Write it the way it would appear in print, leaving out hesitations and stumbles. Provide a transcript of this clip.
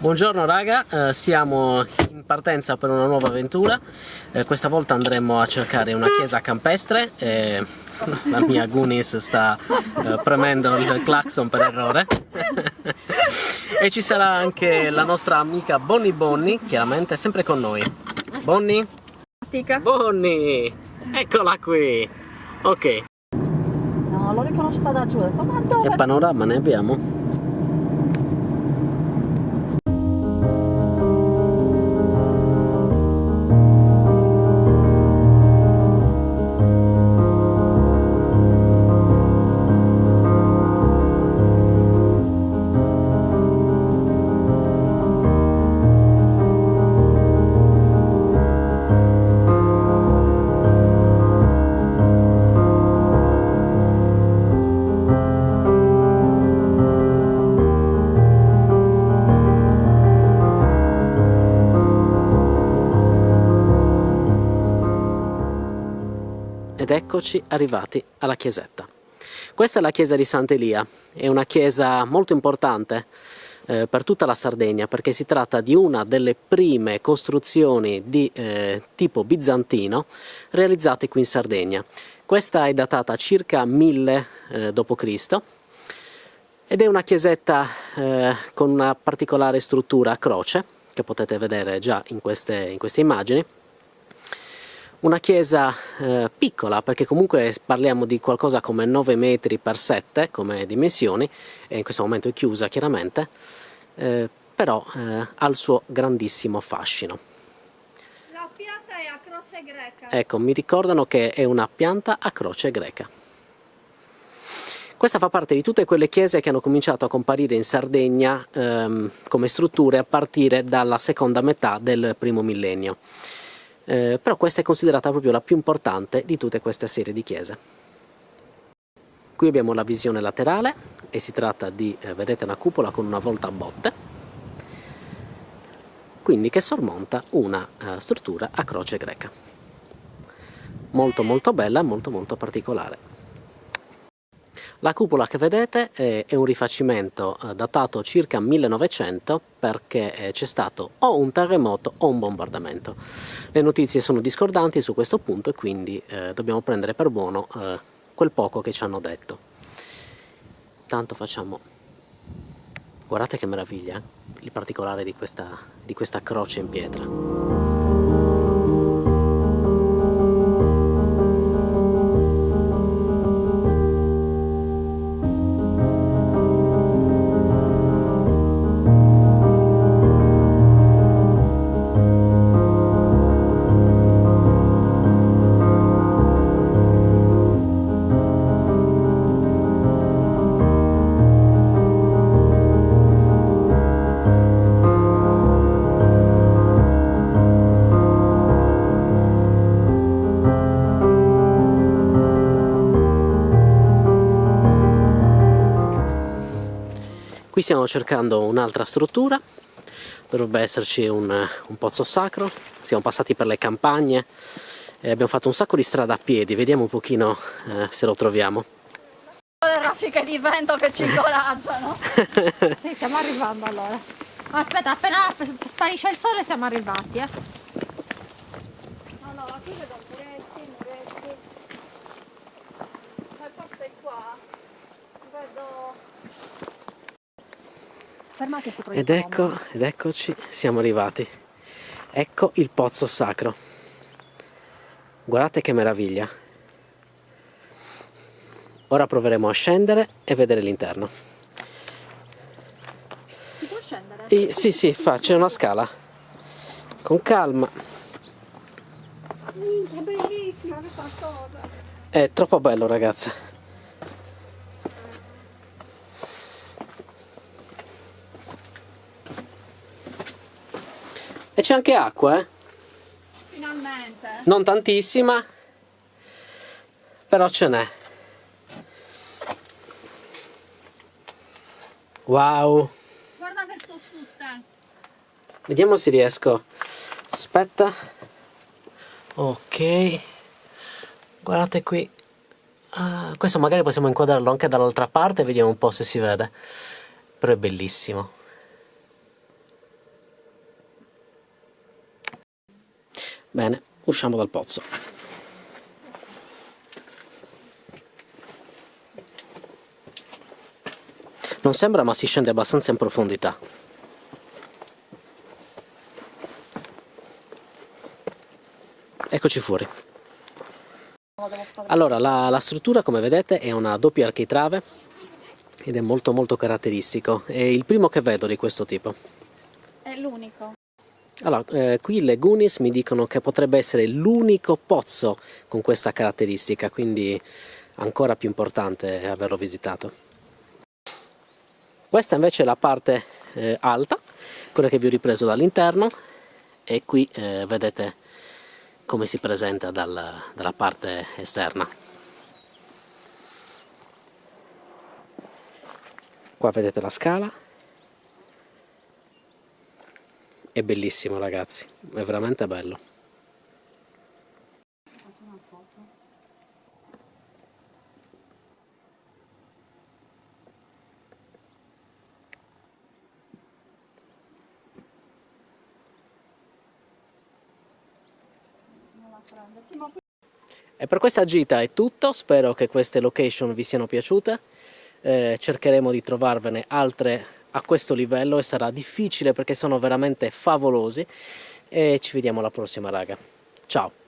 Buongiorno raga, siamo in partenza per una nuova avventura. Questa volta andremo a cercare una chiesa campestre e la mia Gunis sta premendo il clacson per errore. E ci sarà anche la nostra amica Bonnie, chiaramente sempre con noi. Bonnie? Bonnie! Eccola qui! Ok. No, l'ho riconosciuta da giù, ho detto, ma dove? E panorama ne abbiamo? Ed eccoci arrivati alla chiesetta. Questa è la chiesa di Sant'Elia, è una chiesa molto importante per tutta la Sardegna perché si tratta di una delle prime costruzioni di tipo bizantino realizzate qui in Sardegna. Questa è datata circa 1000 d.C. ed è una chiesetta con una particolare struttura a croce che potete vedere già in queste immagini. Una chiesa piccola, perché comunque parliamo di qualcosa come 9 metri per 7 come dimensioni, e in questo momento è chiusa chiaramente, però ha il suo grandissimo fascino. La pianta è a croce greca. Ecco, mi ricordano che è una pianta a croce greca. Questa fa parte di tutte quelle chiese che hanno cominciato a comparire in Sardegna come strutture a partire dalla seconda metà del primo millennio. Però questa è considerata proprio la più importante di tutte queste serie di chiese. Qui abbiamo la visione laterale e si tratta di, vedete, una cupola con una volta a botte, quindi che sormonta una struttura a croce greca. Molto molto bella, molto molto particolare. La cupola che vedete è un rifacimento datato circa 1900 perché c'è stato o un terremoto o un bombardamento. Le notizie sono discordanti su questo punto e quindi dobbiamo prendere per buono quel poco che ci hanno detto. Intanto facciamo... Guardate che meraviglia, il particolare di questa croce in pietra. Qui stiamo cercando un'altra struttura, dovrebbe esserci un pozzo sacro, siamo passati per le campagne e abbiamo fatto un sacco di strada a piedi, vediamo un pochino se lo troviamo. Le raffiche di vento che ci incoraggiano. Sì, stiamo arrivando allora. Aspetta, appena sparisce il sole siamo arrivati, Allora, qui vedo muretti. Poi forse qua vedo... Ed eccoci, siamo arrivati. Ecco il pozzo sacro. Guardate che meraviglia. Ora proveremo a scendere e vedere l'interno. Si può scendere? Sì, c'è una scala. Con calma. Minchia, bellissima questa cosa. È troppo bello, ragazze. E c'è anche acqua, Finalmente. Non tantissima, però ce n'è. Wow. Guarda verso su, Stan. Vediamo se riesco. Aspetta. Ok. Guardate qui. Questo magari possiamo inquadrarlo anche dall'altra parte, vediamo un po' se si vede. Però è bellissimo. Bene, usciamo dal pozzo. Non sembra, ma si scende abbastanza in profondità. Eccoci fuori. Allora, la struttura, come vedete, è una doppia architrave ed è molto molto caratteristico. È il primo che vedo di questo tipo. È l'unico. Allora, qui le Goonies mi dicono che potrebbe essere l'unico pozzo con questa caratteristica, quindi ancora più importante averlo visitato. Questa invece è la parte alta, quella che vi ho ripreso dall'interno, e qui vedete come si presenta dalla parte esterna. Qua vedete la scala. È bellissimo, ragazzi, è veramente bello. E per questa gita è tutto, spero che queste location vi siano piaciute, cercheremo di trovarvene altre a questo livello e sarà difficile perché sono veramente favolosi, e ci vediamo alla prossima, raga. Ciao!